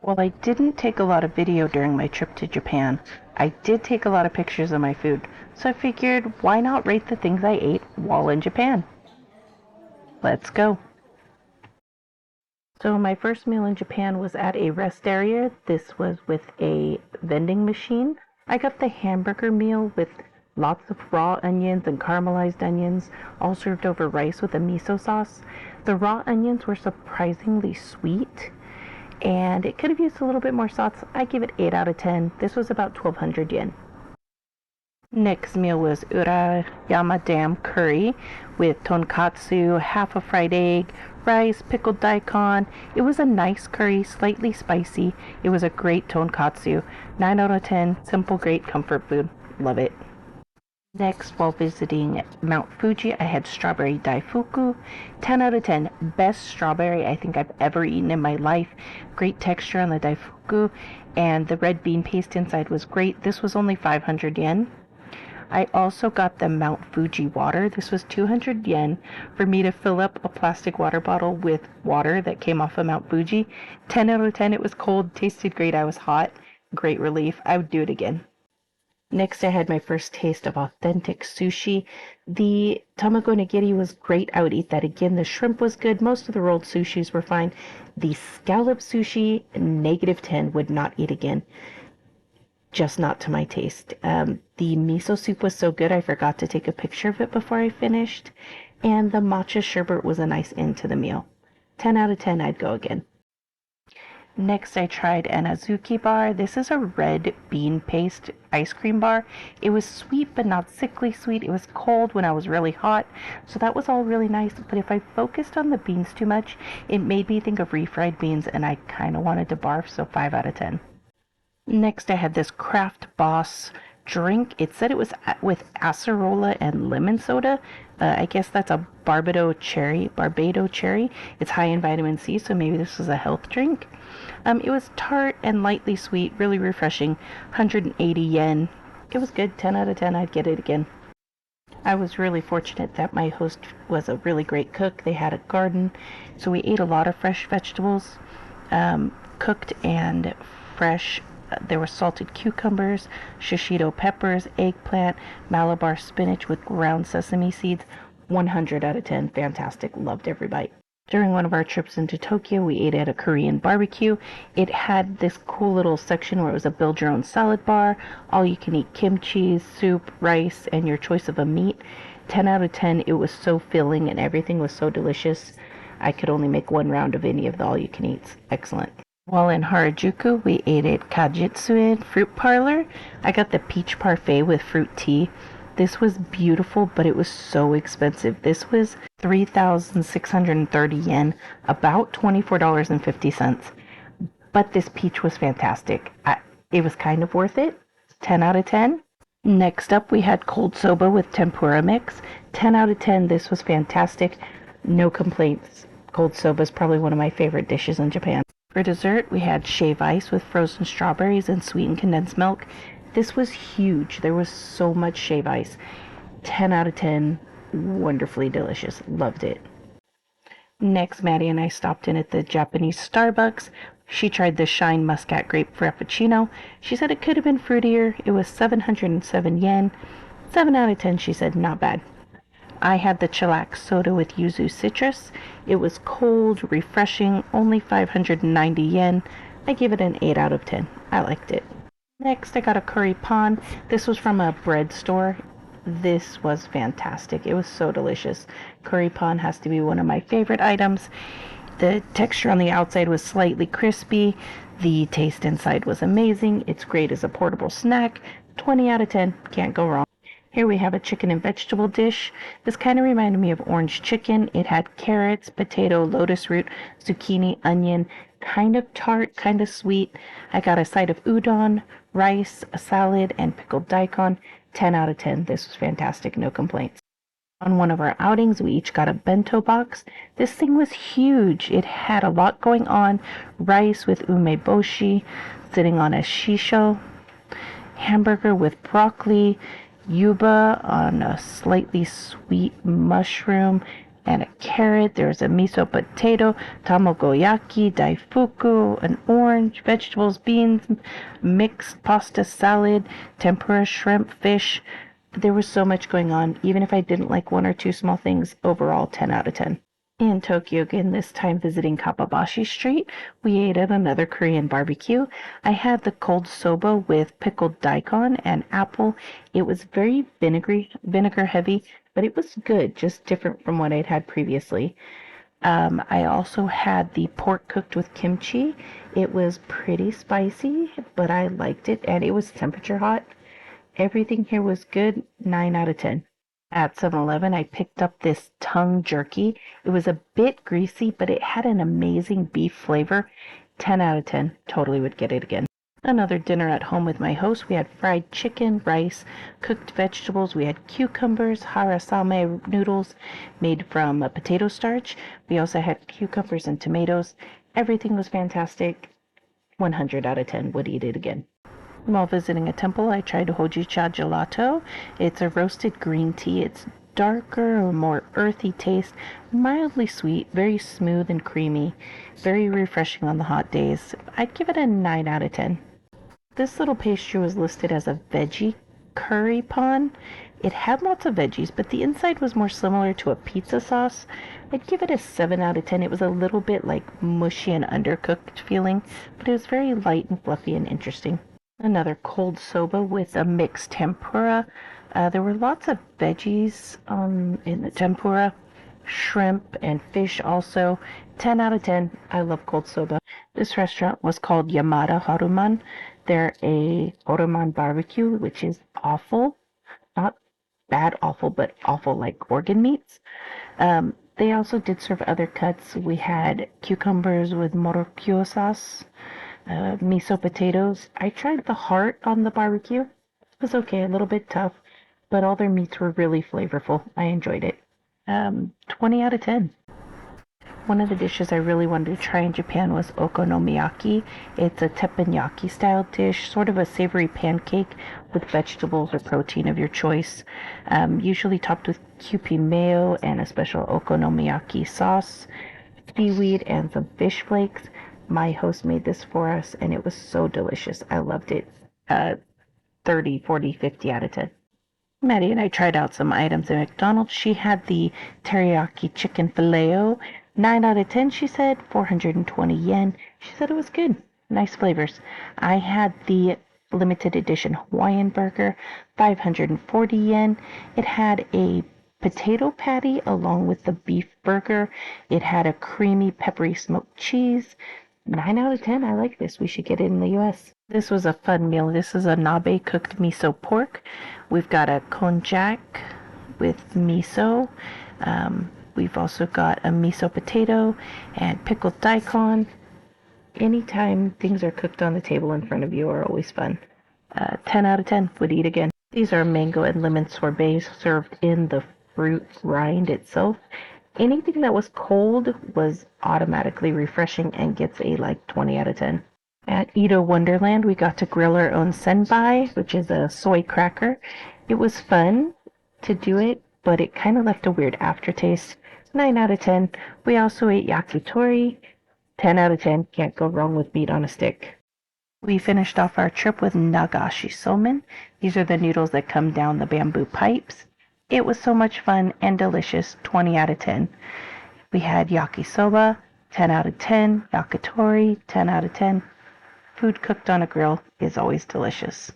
While I didn't take a lot of video during my trip to Japan, I did take a lot of pictures of my food, so I figured why not rate the things I ate while in Japan? Let's go! So my first meal in Japan was at a rest area. This was with a vending machine. I got the hamburger meal with lots of raw onions and caramelized onions, all served over rice with a miso sauce. The raw onions were surprisingly sweet, and it could have used a little bit more sauce. I give it 8 out of 10. This was about 1,200 yen. Next meal was Urayama Dam curry with tonkatsu, half a fried egg, rice, pickled daikon. It was a nice curry, slightly spicy. It was a great tonkatsu. 9 out of 10, simple, great comfort food. Love it. Next, while visiting Mount Fuji, I had strawberry daifuku. 10 out of 10. Best strawberry I think I've ever eaten in my life. Great texture on the daifuku, and the red bean paste inside was great. This was only 500 yen. I also got the Mount Fuji water. This was 200 yen for me to fill up a plastic water bottle with water that came off of Mount Fuji. 10 out of 10. It was cold, tasted great. I was hot. Great relief. I would do it again. Next, I had my first taste of authentic sushi. The tamago nigiri was great. I would eat that again. The shrimp was good. Most of the rolled sushis were fine. The scallop sushi, -10, would not eat again. Just not to my taste. The miso soup was so good I forgot to take a picture of it before I finished. And the matcha sherbet was a nice end to the meal. 10 out of 10, I'd go again. Next, I tried an Azuki bar. This is a red bean paste ice cream bar. It was sweet, but not sickly sweet. It was cold when I was really hot, so that was all really nice. But if I focused on the beans too much, it made me think of refried beans, and I kind of wanted to barf, so 5 out of 10. Next, I had this Craft Boss drink. It said it was with acerola and lemon soda. I guess that's a Barbados cherry. It's high in vitamin C, so maybe this was a health drink. It was tart and lightly sweet, really refreshing. 180 yen. It was good. 10 out of 10. I'd get it again. I was really fortunate that my host was a really great cook. They had a garden, so we ate a lot of fresh vegetables, cooked and fresh. There were salted cucumbers, shishito peppers, eggplant, Malabar spinach with ground sesame seeds. 100 out of 10. Fantastic. Loved every bite. During one of our trips into Tokyo, we ate at a Korean barbecue. It had this cool little section where it was a build your own salad bar, all you can eat kimchi, soup, rice, and your choice of a meat. 10 out of 10. It was so filling and everything was so delicious. I could only make one round of any of the all you can eats. Excellent. While in Harajuku, we ate at Kajitsuen Fruit Parlor. I got the peach parfait with fruit tea. This was beautiful, but it was so expensive. This was 3,630 yen, about $24.50. But this peach was fantastic. It was kind of worth it. 10 out of 10. Next up, we had cold soba with tempura mix. 10 out of 10. This was fantastic. No complaints. Cold soba is probably one of my favorite dishes in Japan. For dessert, we had shave ice with frozen strawberries and sweetened condensed milk. This was huge. There was so much shave ice. 10 out of 10. Wonderfully delicious. Loved it. Next, Maddie and I stopped in at the Japanese Starbucks. She tried the Shine Muscat Grape Frappuccino. She said it could have been fruitier. It was 707 yen. 7 out of 10, she said. Not bad. I had the chillax soda with yuzu citrus. It was cold, refreshing, only 590 yen. I give it an 8 out of 10. I liked it. Next, I got a curry pan. This was from a bread store. This was fantastic. It was so delicious. Curry pan has to be one of my favorite items. The texture on the outside was slightly crispy. The taste inside was amazing. It's great as a portable snack. 20 out of 10. Can't go wrong. Here we have a chicken and vegetable dish. This kind of reminded me of orange chicken. It had carrots, potato, lotus root, zucchini, onion, kind of tart, kind of sweet. I got a side of udon, rice, a salad, and pickled daikon. 10 out of 10. This was fantastic. No complaints. On one of our outings, we each got a bento box. This thing was huge. It had a lot going on. Rice with umeboshi, sitting on a shisho, hamburger with broccoli, yuba on a slightly sweet mushroom, and a carrot. There was a miso potato, tamagoyaki, daifuku, an orange, vegetables, beans, mixed pasta salad, tempura, shrimp, fish. There was so much going on. Even if I didn't like one or two small things, overall 10 out of 10. In Tokyo again, this time visiting Kappabashi Street, we ate at another Korean barbecue. I had the cold soba with pickled daikon and apple. It was very vinegar heavy, but it was good, just different from what I'd had previously. I also had the pork cooked with kimchi. It was pretty spicy, but I liked it, and it was temperature hot. Everything here was good, 9 out of 10. At 7-Eleven, I picked up this tongue jerky. It was a bit greasy, but it had an amazing beef flavor. 10 out of 10. Totally would get it again. Another dinner at home with my host. We had fried chicken, rice, cooked vegetables. We had cucumbers, harasame noodles made from potato starch. We also had cucumbers and tomatoes. Everything was fantastic. 100 out of 10. Would eat it again. While visiting a temple, I tried hojicha gelato. It's a roasted green tea. It's darker or more earthy taste, mildly sweet, very smooth and creamy, very refreshing on the hot days. I'd give it a 9 out of 10. This little pastry was listed as a veggie curry pan. It had lots of veggies, but the inside was more similar to a pizza sauce. I'd give it a 7 out of 10. It was a little bit like mushy and undercooked feeling, but it was very light and fluffy and interesting. Another cold soba with a mixed tempura. There were lots of veggies in the tempura, shrimp and fish also. 10 out of 10. I love cold soba. This restaurant was called Yamada Haruman. They're a Haruman barbecue, which is awful. Not bad awful, but awful like organ meats. They also did serve other cuts. We had cucumbers with morokyo sauce. Miso potatoes. I tried the heart on the barbecue. It was okay, a little bit tough, but all their meats were really flavorful. I enjoyed it. 20 out of 10. One of the dishes I really wanted to try in Japan was okonomiyaki. It's a teppanyaki style dish, sort of a savory pancake with vegetables or protein of your choice, usually topped with kewpie mayo and a special okonomiyaki sauce, seaweed, and some fish flakes. My host made this for us, and it was so delicious. I loved it. 30, 40, 50 out of 10. Maddie and I tried out some items at McDonald's. She had the teriyaki chicken filet-o. 9 out of 10, she said. 420 yen. She said it was good. Nice flavors. I had the limited edition Hawaiian burger. 540 yen. It had a potato patty along with the beef burger. It had a creamy, peppery smoked cheese. 9 out of 10. I like this. We should get it in the U.S. This was a fun meal. This is a nabe cooked miso pork. We've got a konjac with miso. We've also got a miso potato and pickled daikon. Anytime things are cooked on the table in front of you are always fun. 10 out of 10. Would eat again. These are mango and lemon sorbets served in the fruit rind itself. Anything that was cold was automatically refreshing and gets a 20 out of 10. At Edo Wonderland, we got to grill our own senbai, which is a soy cracker. It was fun to do it, but it kind of left a weird aftertaste. 9 out of 10. We also ate yakitori. 10 out of 10. Can't go wrong with meat on a stick. We finished off our trip with nagashi somen. These are the noodles that come down the bamboo pipes. It was so much fun and delicious, 20 out of 10. We had yakisoba, 10 out of 10. Yakitori, 10 out of 10. Food cooked on a grill is always delicious.